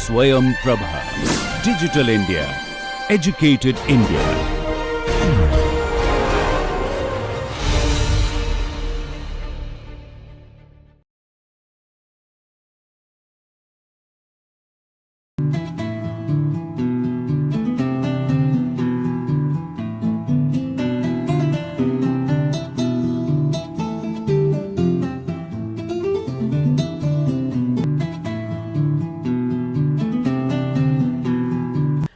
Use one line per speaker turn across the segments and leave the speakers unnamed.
Swayam Prabha. Digital India. Educated India.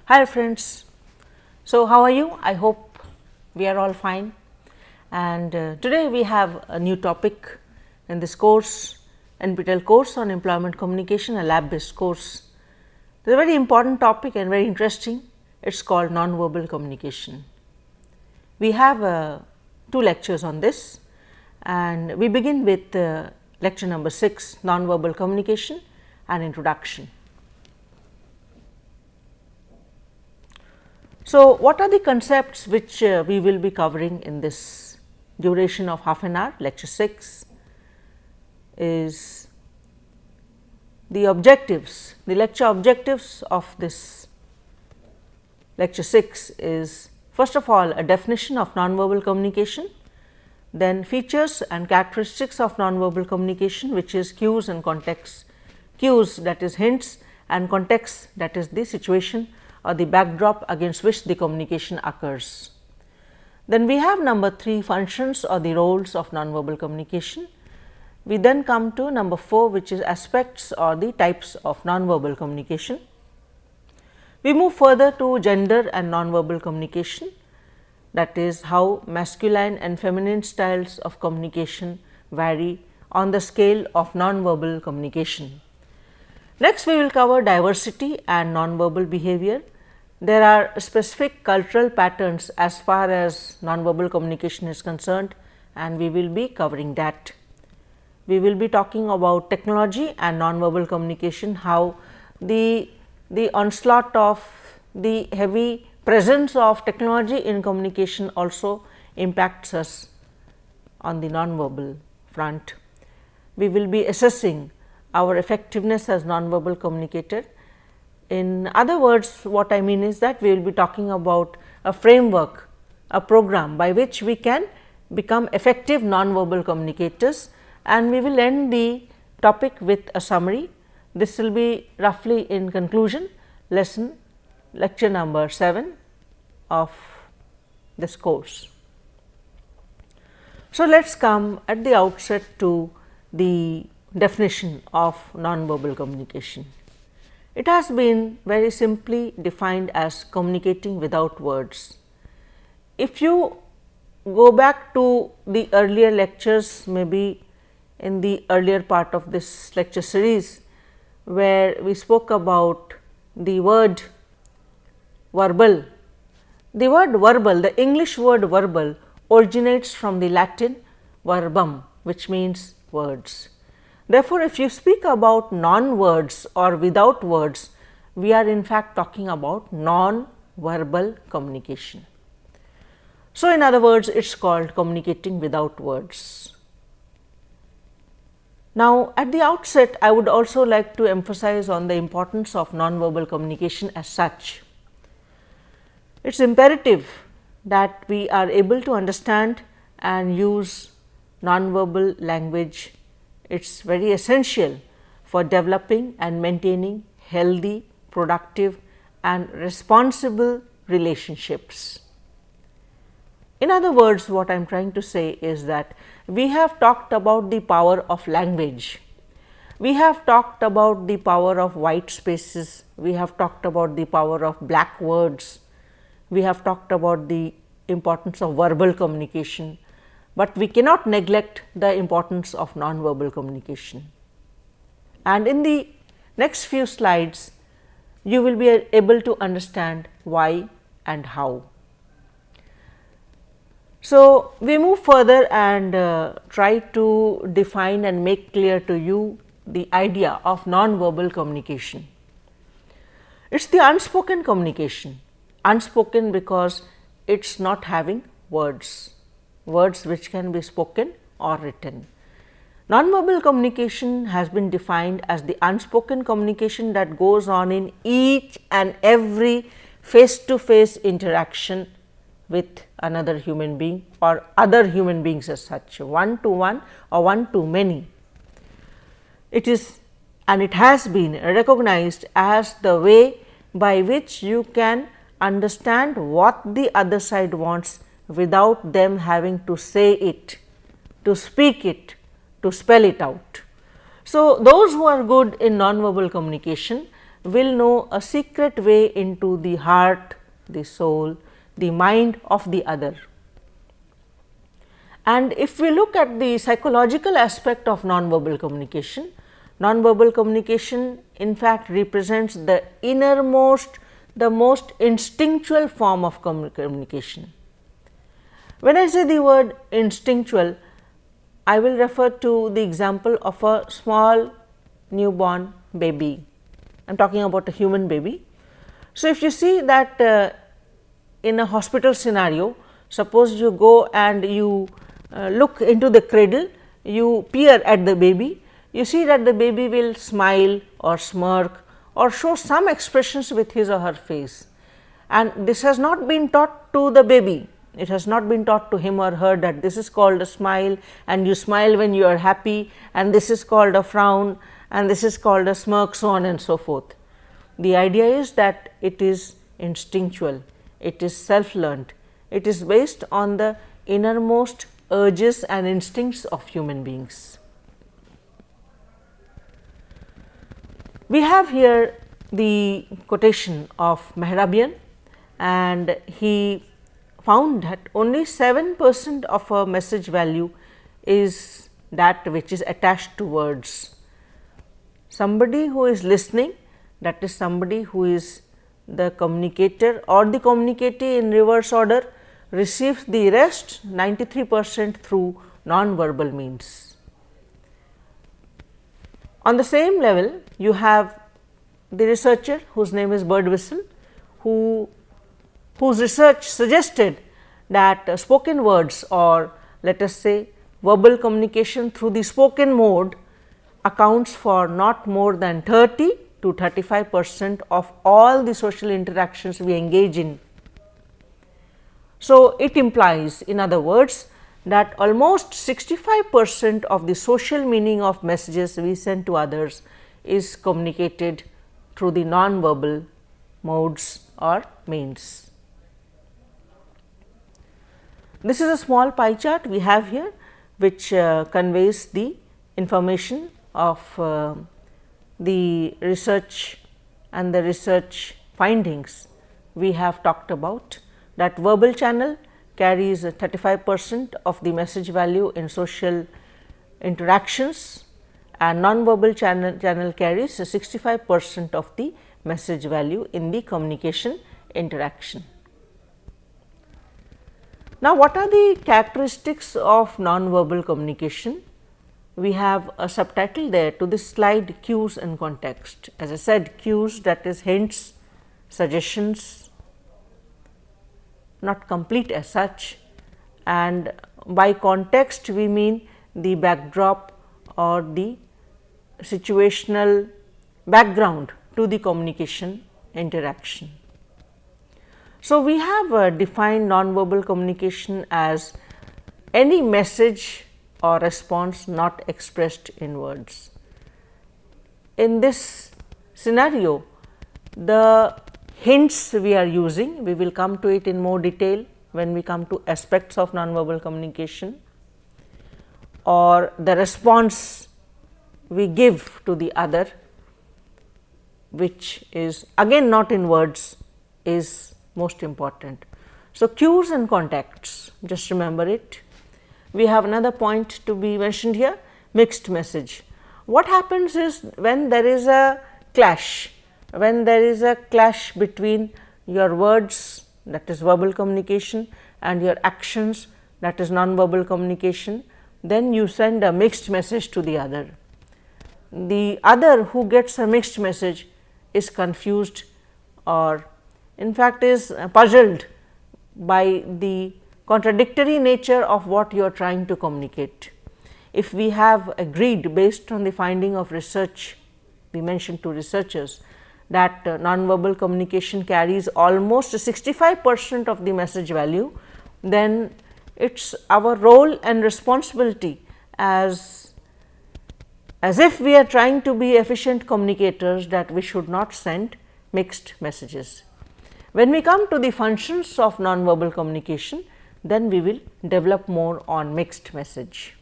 Hi friends, so how are you? I hope we are all fine, and today we have a new topic in this course, NPTEL course on employment communication, a lab based course. It is a very important topic and very interesting. It is called non-verbal communication. We have 2 lectures on this, and we begin with lecture number 6, non-verbal communication and introduction. So, what are the concepts which we will be covering in this duration of half an hour? Lecture 6 is the objectives. The lecture objectives of this lecture 6 is, first of all, a definition of non-verbal communication, then features and characteristics of non-verbal communication, which is cues and context, cues, that is hints, and context, that is the situation or the backdrop against which the communication occurs. Then we have number 3, functions or the roles of nonverbal communication. We then come to number 4, which is aspects or the types of nonverbal communication. We move further to gender and nonverbal communication, that is how masculine and feminine styles of communication vary on the scale of nonverbal communication. Next, we will cover diversity and nonverbal behavior. There are specific cultural patterns as far as nonverbal communication is concerned, and we will be covering that. We will be talking about technology and nonverbal communication, how the onslaught of the heavy presence of technology in communication also impacts us on the nonverbal front. We will be assessing our effectiveness as nonverbal communicator. In other words, what I mean is that we will be talking about a framework, a program by which we can become effective nonverbal communicators, and we will end the topic with a summary. This will be roughly in conclusion lecture number 7 of this course. So, let us come at the outset to the definition of nonverbal communication. It has been very simply defined as communicating without words. If you go back to the earlier lectures, maybe in the earlier part of this lecture series, where we spoke about the word verbal. The word verbal, the English word verbal, originates from the Latin verbum, which means words. Therefore, if you speak about non-words or without words, we are in fact talking about non-verbal communication. So, in other words, it is called communicating without words. Now, at the outset, I would also like to emphasize on the importance of non-verbal communication as such. It is imperative that we are able to understand and use non-verbal language. It is very essential for developing and maintaining healthy, productive and responsible relationships. In other words, what I am trying to say is that we have talked about the power of language, we have talked about the power of white spaces, we have talked about the power of black words, we have talked about the importance of verbal communication, but we cannot neglect the importance of non-verbal communication. And in the next few slides, you will be able to understand why and how. So, we move further and try to define and make clear to you the idea of non-verbal communication. It is the unspoken communication, unspoken because it is not having words, words which can be spoken or written. Nonverbal communication has been defined as the unspoken communication that goes on in each and every face-to-face interaction with another human being or other human beings as such, one to one or one to many. It is and it has been recognized as the way by which you can understand what the other side wants without them having to say it, to speak it, to spell it out. So, those who are good in nonverbal communication will know a secret way into the heart, the soul, the mind of the other. And if we look at the psychological aspect of nonverbal communication in fact represents the innermost, the most instinctual form of communication. When I say the word instinctual, I will refer to the example of a small newborn baby. I am talking about a human baby. So, if you see that in a hospital scenario, suppose you go and you look into the cradle, you peer at the baby, you see that the baby will smile or smirk or show some expressions with his or her face, and this has not been taught to the baby. It has not been taught to him or her that this is called a smile and you smile when you are happy, and this is called a frown and this is called a smirk, so on and so forth. The idea is that it is instinctual, it is self-learned, it is based on the innermost urges and instincts of human beings. We have here the quotation of Mehrabian, and he found that only 7% of a message value is that which is attached to words. Somebody who is listening, that is somebody who is the communicator or the communicatee in reverse order, receives the rest 93% through non-verbal means. On the same level, you have the researcher whose name is Birdwhistle, whose research suggested that spoken words, or let us say verbal communication through the spoken mode, accounts for not more than 30 to 35% of all the social interactions we engage in. So, it implies, in other words, that almost 65% of the social meaning of messages we send to others is communicated through the non-verbal modes or means. This is a small pie chart we have here, which conveys the information of the research and the research findings we have talked about, that verbal channel carries 35% of the message value in social interactions, and non-verbal channel carries 65% of the message value in the communication interaction. Now, what are the characteristics of non-verbal communication? We have a subtitle there to this slide, cues and context. As I said, cues, that is hints, suggestions, not complete as such, and by context we mean the backdrop or the situational background to the communication interaction. So, we have defined nonverbal communication as any message or response not expressed in words. In this scenario, the hints we are using, we will come to it in more detail when we come to aspects of nonverbal communication, or the response we give to the other, which is again not in words, is most important. So, cues and contexts, just remember it. We have another point to be mentioned here, mixed message. What happens is when there is a clash, between your words, that is verbal communication, and your actions, that is non-verbal communication, then you send a mixed message to the other. The other who gets a mixed message is confused, or in fact is puzzled by the contradictory nature of what you are trying to communicate. if we have agreed based on the finding of research, we mentioned two researchers, that nonverbal communication carries almost 65% of the message value, then it is our role and responsibility as if we are trying to be efficient communicators, that we should not send mixed messages. When we come to the functions of nonverbal communication, then we will develop more on mixed message.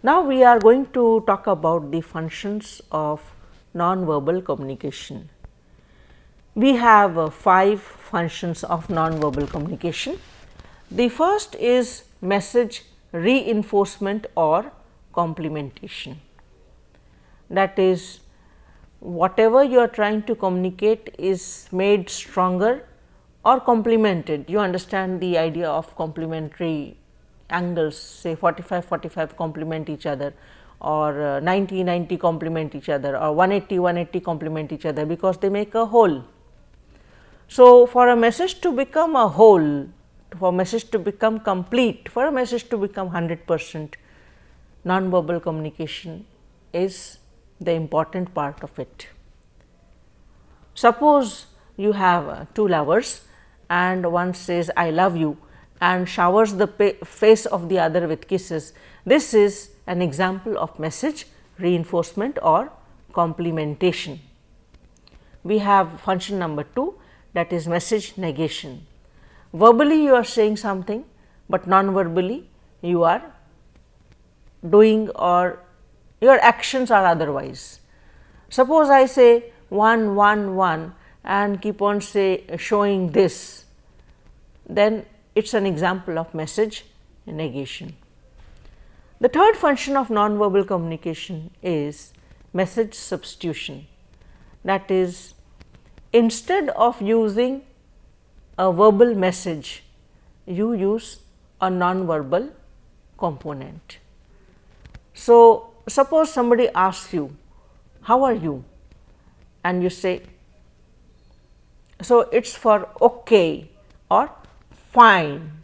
Now, we are going to talk about the functions of nonverbal communication. We have 5 functions of nonverbal communication. The first is message reinforcement or complementation. That is, whatever you are trying to communicate is made stronger or complemented. You understand the idea of complementary angles, say 45-45 complement each other, or 90-90 complement each other, or 180-180 complement each other, because they make a whole. So, for a message to become a whole, for a message to become complete, for a message to become 100%, nonverbal communication is the important part of it. Suppose you have two lovers and one says I love you and showers the face of the other with kisses. This is an example of message reinforcement or complementation. We have function number 2, that is message negation. Verbally you are saying something, but non-verbally you are doing, or your actions are otherwise. Suppose I say 1 1 1 and keep on showing this, then it is an example of message negation. The third function of nonverbal communication is message substitution. That is, instead of using a verbal message, you use a nonverbal component. So, suppose somebody asks you, how are you? And you say, so it is for okay or fine,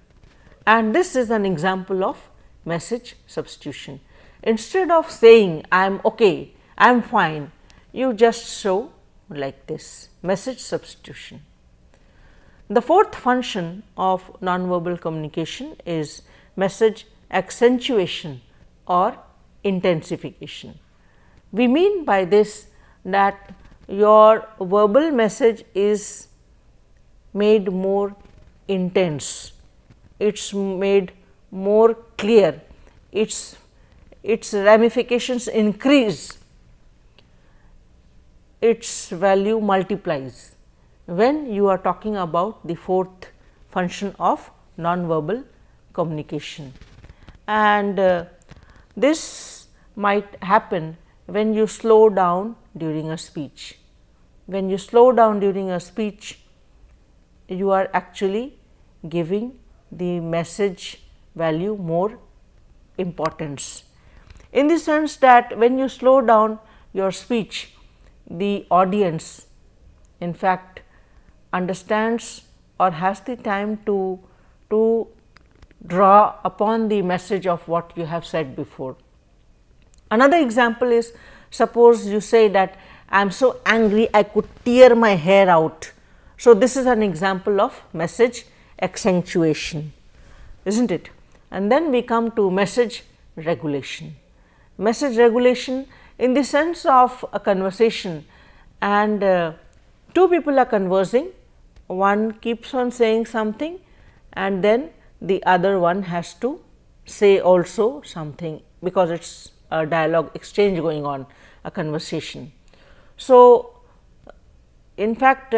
and this is an example of message substitution. Instead of saying I am okay, I am fine, you just show like this, message substitution. The fourth function of nonverbal communication is message accentuation or intensification. We mean by this that your verbal message is made more intense, it is made more clear, its ramifications increase, its value multiplies when you are talking about the fourth function of nonverbal communication. And this might happen when you slow down during a speech. When you slow down during a speech, you are actually giving the message value more importance, in the sense that when you slow down your speech, the audience in fact understands or has the time to draw upon the message of what you have said before. Another example is, suppose you say that I am so angry I could tear my hair out. So, this is an example of message accentuation, isn't it? And then we come to message regulation. Message regulation in the sense of a conversation, and two people are conversing, one keeps on saying something and then the other one has to say also something, because it is a dialogue exchange going on, a conversation. So, in fact,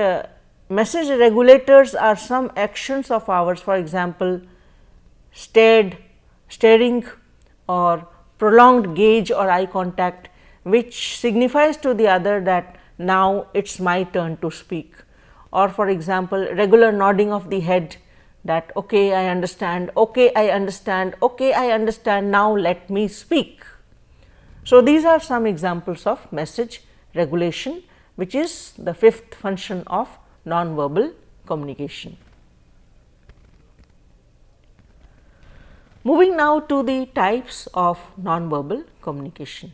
message regulators are some actions of ours, for example, staring or prolonged gaze or eye contact, which signifies to the other that now it is my turn to speak, or for example, regular nodding of the head, that okay, I understand, okay, I understand, okay, I understand, now let me speak. So, these are some examples of message regulation, which is the fifth function of nonverbal communication. Moving now to the types of nonverbal communication.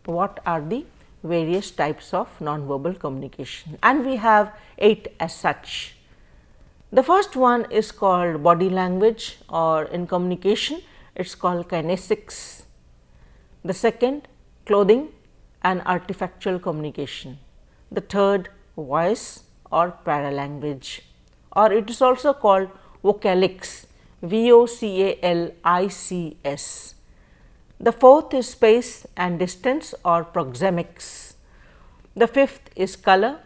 What are the various types of nonverbal communication? And we have 8 as such. The first one is called body language, or in communication it is called kinesics. The second, clothing and artifactual communication. The third, voice or paralanguage, or it is also called vocalics, VOCALICS. The fourth is space and distance, or proxemics. The fifth is color.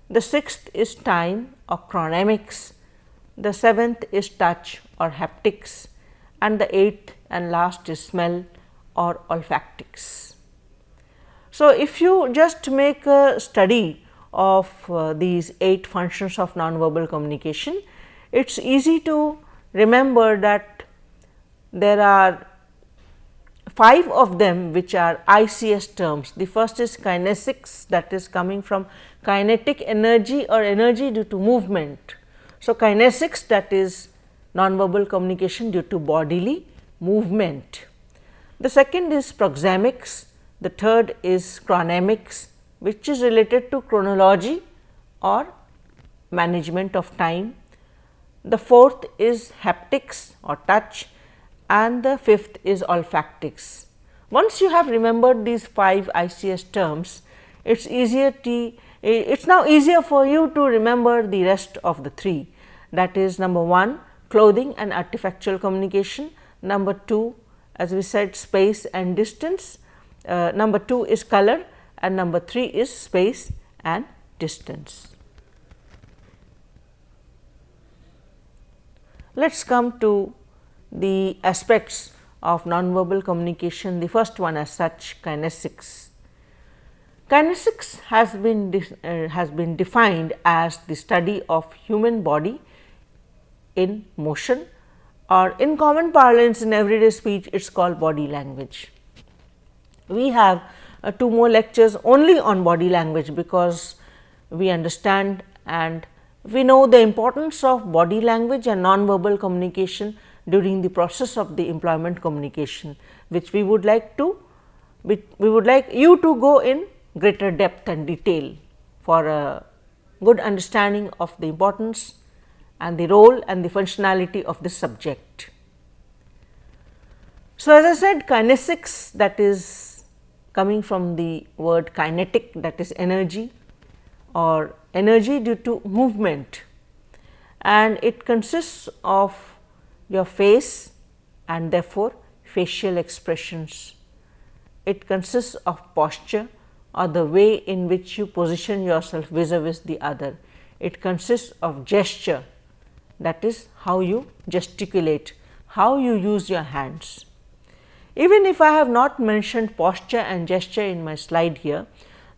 The sixth is time, or chronemics. The seventh is touch, or haptics, and the eighth and last is smell, or olfactics. So, if you just make a study of these 8 functions of nonverbal communication, it is easy to remember that there are 5 of them which are ICS terms. The first is kinesics, that is coming from kinetic energy or energy due to movement. So, kinesics, that is nonverbal communication due to bodily movement. The second is proxemics, the third is chronemics, which is related to chronology or management of time. The fourth is haptics or touch, and the fifth is olfactics. Once you have remembered these 5 ICS terms, it is now easier for you to remember the rest of the 3, that is number 1, clothing and artifactual communication, number 2, as we said, space and distance, number 2 is color, and number 3 is space and distance. Let us come to the aspects of nonverbal communication. The first one as such, kinesics. Kinesics has been defined as the study of human body in motion, or in common parlance in everyday speech it is called body language. We have 2 more lectures only on body language, because we understand and we know the importance of body language and nonverbal communication during the process of the employment communication, which we would like you to go in greater depth and detail for a good understanding of the importance and the role and the functionality of this subject. So, as I said, kinesics, that is coming from the word kinetic, that is energy or energy due to movement, and it consists of your face and therefore facial expressions. It consists of posture, or the way in which you position yourself vis-a-vis the other. It consists of gesture, that is how you gesticulate, how you use your hands. Even if I have not mentioned posture and gesture in my slide here,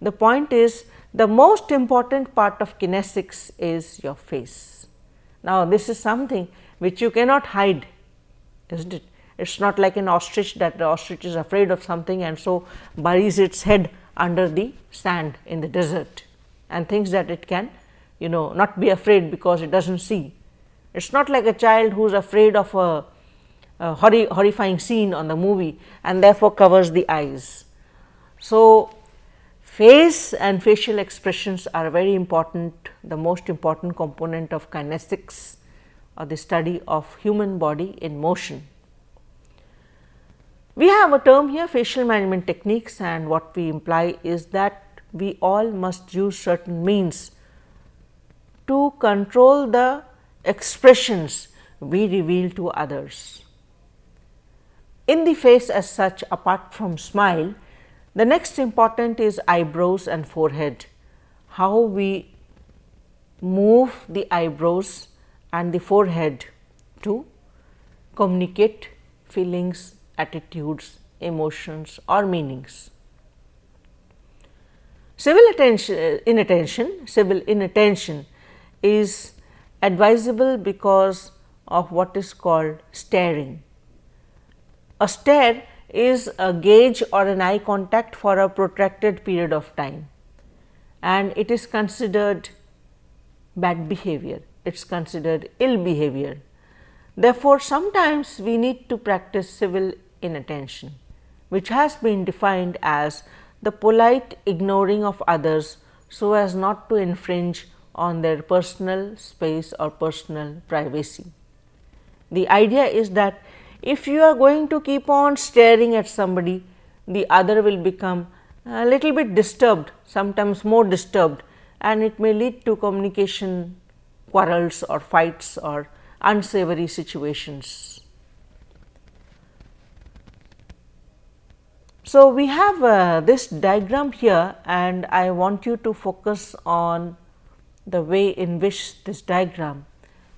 the point is the most important part of kinesics is your face. Now, this is something which you cannot hide, isn't it? It is not like an ostrich, that the ostrich is afraid of something and so buries its head under the sand in the desert and thinks that it can not be afraid because it does not see. It is not like a child who is afraid of a horrifying scene on the movie and therefore covers the eyes. So, face and facial expressions are very important, the most important component of kinesics, or the study of human body in motion. We have a term here, facial management techniques, and what we imply is that we all must use certain means to control the expressions we reveal to others. In the face as such, apart from smile, the next important is eyebrows and forehead, how we move the eyebrows and the forehead to communicate feelings, attitudes, emotions or meanings. Civil inattention is advisable because of what is called staring. A stare is a gaze or an eye contact for a protracted period of time, and it is considered bad behavior, it is considered ill behavior. Therefore, sometimes we need to practice civil inattention, which has been defined as the polite ignoring of others so as not to infringe on their personal space or personal privacy. The idea is that if you are going to keep on staring at somebody, the other will become a little bit disturbed, sometimes more disturbed, and it may lead to communication quarrels or fights or unsavory situations. So, we have this diagram here, and I want you to focus on the way in which this diagram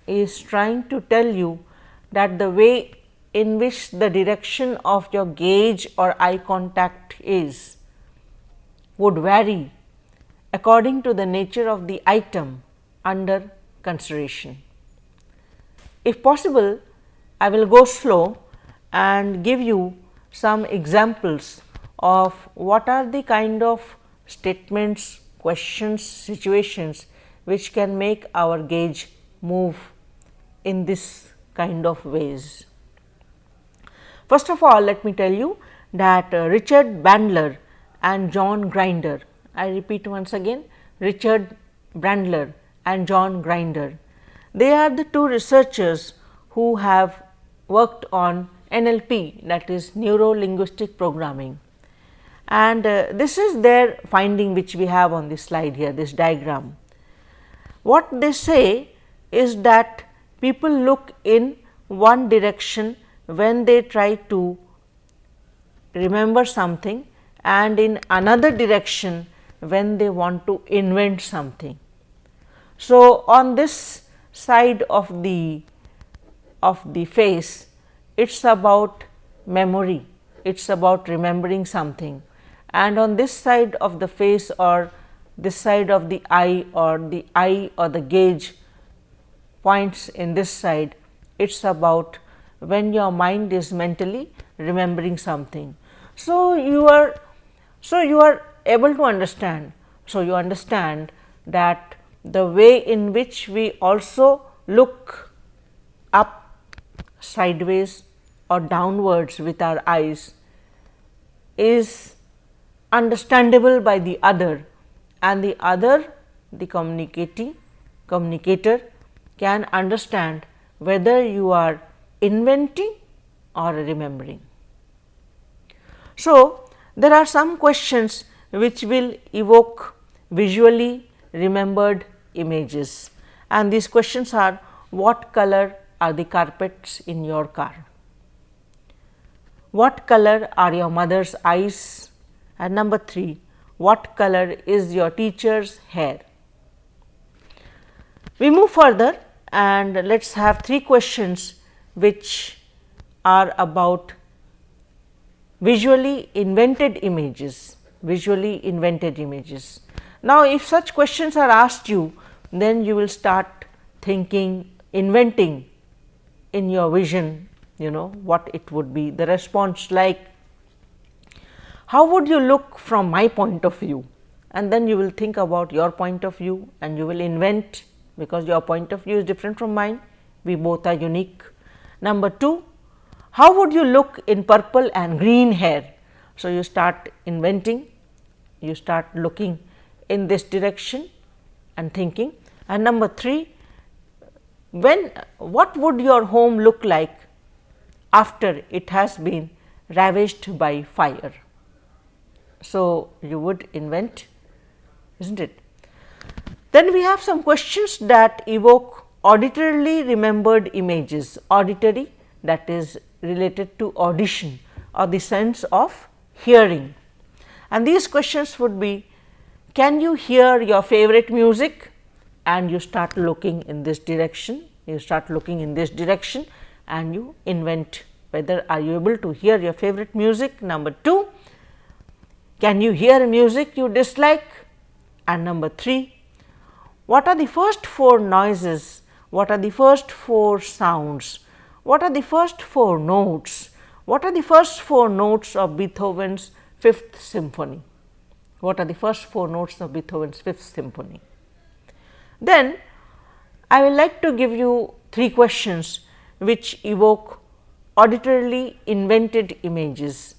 is trying to tell you that the way in which the direction of your gaze or eye contact is would vary according to the nature of the item under consideration. If possible, I will go slow and give you some examples of what are the kind of statements, questions, situations which can make our gaze move in this kind of ways. First of all, let me tell you that Richard Bandler and John Grinder, I repeat once again, Richard Bandler and John Grinder, they are the two researchers who have worked on NLP, that is Neuro Linguistic Programming, and this is their finding which we have on this slide here, this diagram. What they say is that people look in one direction when they try to remember something, and in another direction when they want to invent something. So, on this side of the face, it is about memory, it is about remembering something, and on this side of the face or this side of the eye or the gaze points in this side, it is about when your mind is mentally remembering something. So, you are able to understand. So, you understand that the way in which we also look up, sideways or downwards with our eyes is understandable by the other, and the other, the communicator can understand whether you are inventing or remembering. So, there are some questions which will evoke visually remembered images, and these questions are: what color are the carpets in your car? What color are your mother's eyes? And number 3, what color is your teacher's hair? We move further and let us have 3 questions which are about visually invented images. Now, if such questions are asked you, then you will start thinking, inventing in your vision, what it would be. The response like, how would you look from my point of view? And then you will think about your point of view and you will invent, because your point of view is different from mine, we both are unique. Number 2, how would you look in purple and green hair? So, you start inventing, you start looking in this direction and thinking. And number 3, what would your home look like after it has been ravaged by fire? So, you would invent, isn't it? Then we have some questions that evoke auditorily remembered images. Auditory, that is related to audition or the sense of hearing. And these questions would be, can you hear your favorite music? And you start looking in this direction, and you invent whether are you able to hear your favorite music. Number 2, can you hear music you dislike? And number 3, what are the first 4 noises? What are the first 4 sounds? What are the first 4 notes? What are the first 4 notes of Beethoven's 5th Symphony? What are the first 4 notes of Beethoven's 5th Symphony? Then I will like to give you 3 questions which evoke auditorily invented images.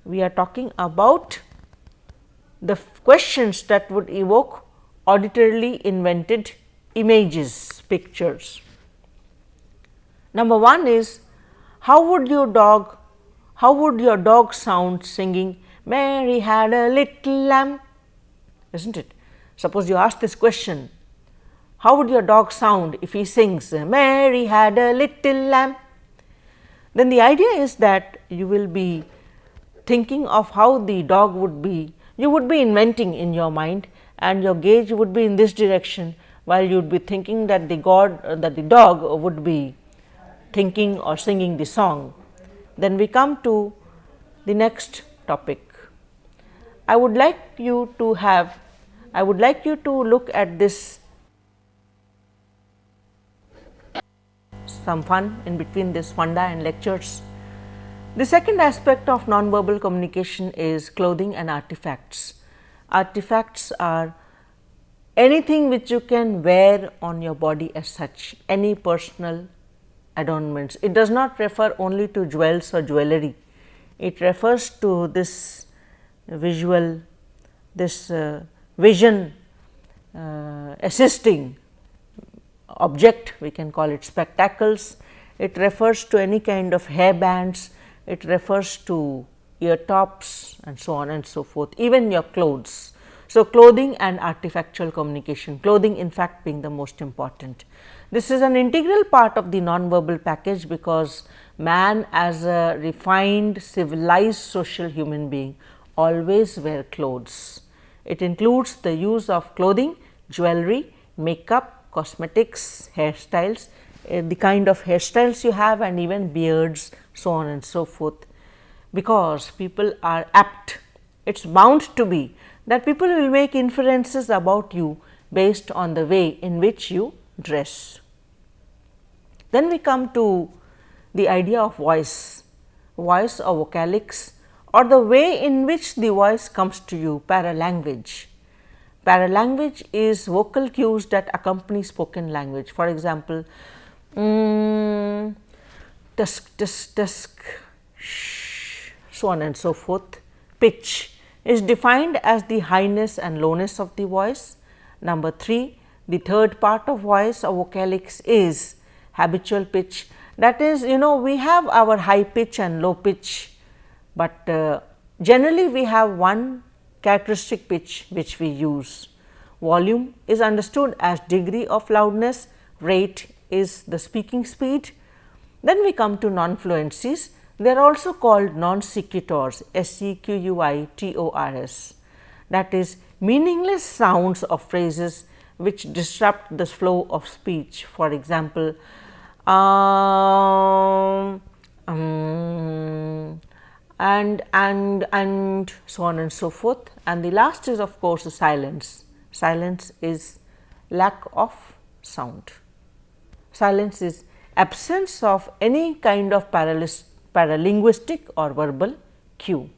We are talking about the questions that would evoke auditorily invented images, pictures. Number 1 is, how would your dog sound singing Mary had a little lamb, isn't it? Suppose you ask this question, how would your dog sound if he sings Mary had a little lamb? Then the idea is that you will be thinking of how the dog would be, you would be inventing in your mind, and your gaze would be in this direction, while you would be thinking that the dog would be thinking or singing the song. Then we come to the next topic. I would like you to look at this, some fun in between this funda and lectures. The second aspect of nonverbal communication is clothing and artifacts. Artifacts are anything which you can wear on your body as such, any personal adornments. It does not refer only to jewels or jewellery, it refers to this visual, this vision assisting object, we can call it spectacles. It refers to any kind of hair bands, it refers to ear tops and so on and so forth, even your clothes. So, clothing and artifactual communication, clothing in fact being the most important. This is an integral part of the nonverbal package, because man as a refined, civilized social human being always wear clothes. It includes the use of clothing, jewelry, makeup, cosmetics, hairstyles, the kind of hairstyles you have, and even beards, so on and so forth, because people are apt, it is bound to be that people will make inferences about you based on the way in which you dress. Then we come to the idea of voice or vocalics, or the way in which the voice comes to you, paralanguage. Paralanguage is vocal cues that accompany spoken language. For example, tusk, tusk, tusk, shh, so on and so forth. Pitch is defined as the highness and lowness of the voice. Number 3, the third part of voice or vocalics is habitual pitch. That is, we have our high pitch and low pitch, but generally we have one characteristic pitch which we use. Volume is understood as degree of loudness, rate is the speaking speed. Then we come to non-fluencies. They are also called non-sequiturs, sequitors, that is meaningless sounds of phrases which disrupt the flow of speech. For example, and so on and so forth. And the last is of course silence. Silence is lack of sound. Silence is absence of any kind of paralinguistic or verbal cue.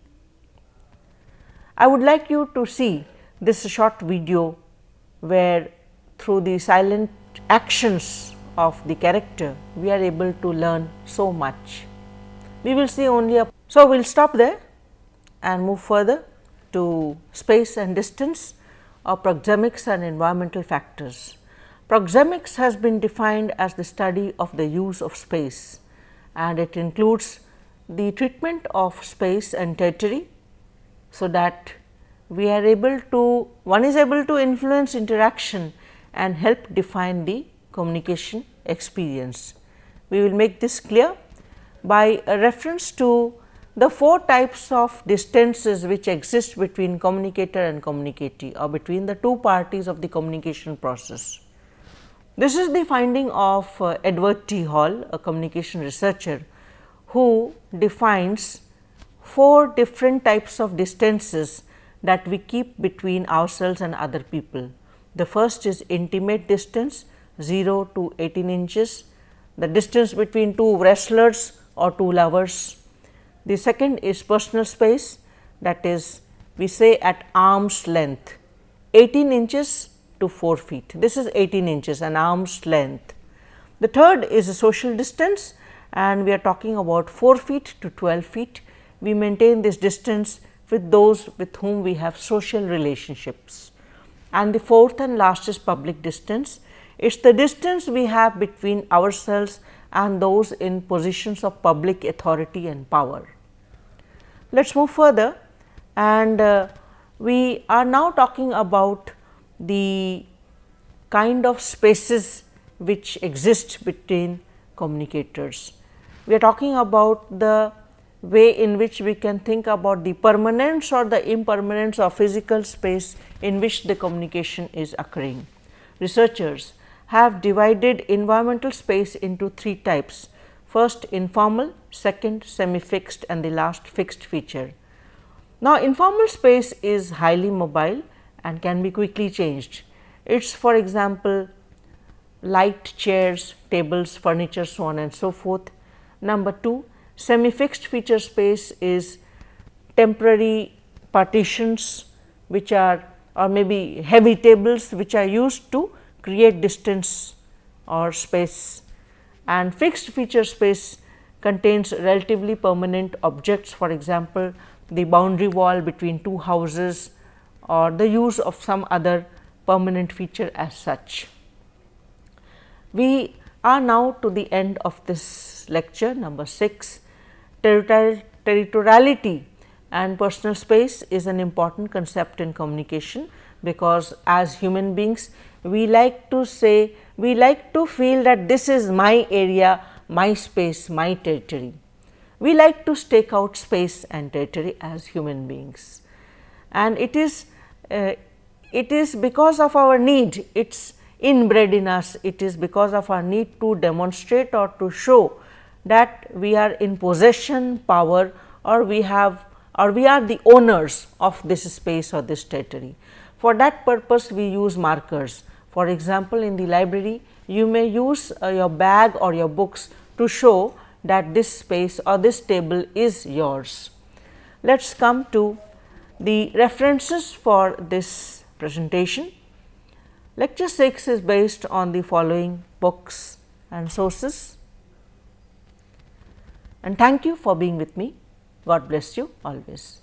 I would like you to see this short video where through the silent actions of the character we are able to learn so much. We will see only so we will stop there and move further to space and distance, or proxemics and environmental factors. Proxemics has been defined as the study of the use of space, and it includes the treatment of space and territory, so that one is able to influence interaction and help define the communication experience. We will make this clear by a reference to the 4 types of distances which exist between communicator and communicatee, or between the 2 parties of the communication process. This is the finding of Edward T. Hall, a communication researcher, who defines 4 different types of distances that we keep between ourselves and other people. The first is intimate distance, 0 to 18 inches, the distance between 2 wrestlers or 2 lovers. The second is personal space, that is, we say at arm's length, 18 inches to 4 feet. This is 18 inches, an arm's length. The third is a social distance, and we are talking about 4 feet to 12 feet. We maintain this distance with those with whom we have social relationships. And the fourth and last is public distance. It is the distance we have between ourselves and those in positions of public authority and power. Let us move further, and we are now talking about the kind of spaces which exist between communicators. We are talking about the way in which we can think about the permanence or the impermanence of physical space in which the communication is occurring. Researchers have divided environmental space into 3 types: first informal, second semi-fixed, and the last fixed feature. Now, informal space is highly mobile and can be quickly changed. It is, for example, light, chairs, tables, furniture, so on and so forth. Number 2, semi-fixed feature space is temporary partitions which are, or maybe heavy tables which are used to create distance or space, and fixed feature space contains relatively permanent objects, for example, the boundary wall between 2 houses or the use of some other permanent feature as such. We are now to the end of this lecture, number 6. Territoriality and personal space is an important concept in communication, because as human beings we like to say, we like to feel that this is my area, my space, my territory. We like to stake out space and territory as human beings, and it is because of our need, it is inbred in us, it is because of our need to demonstrate or to show that we are in possession, power, or we are the owners of this space or this territory. For that purpose we use markers. For example, in the library you may use your bag or your books to show that this space or this table is yours. Let us come to the references for this presentation. Lecture 6 is based on the following books and sources, and thank you for being with me. God bless you always.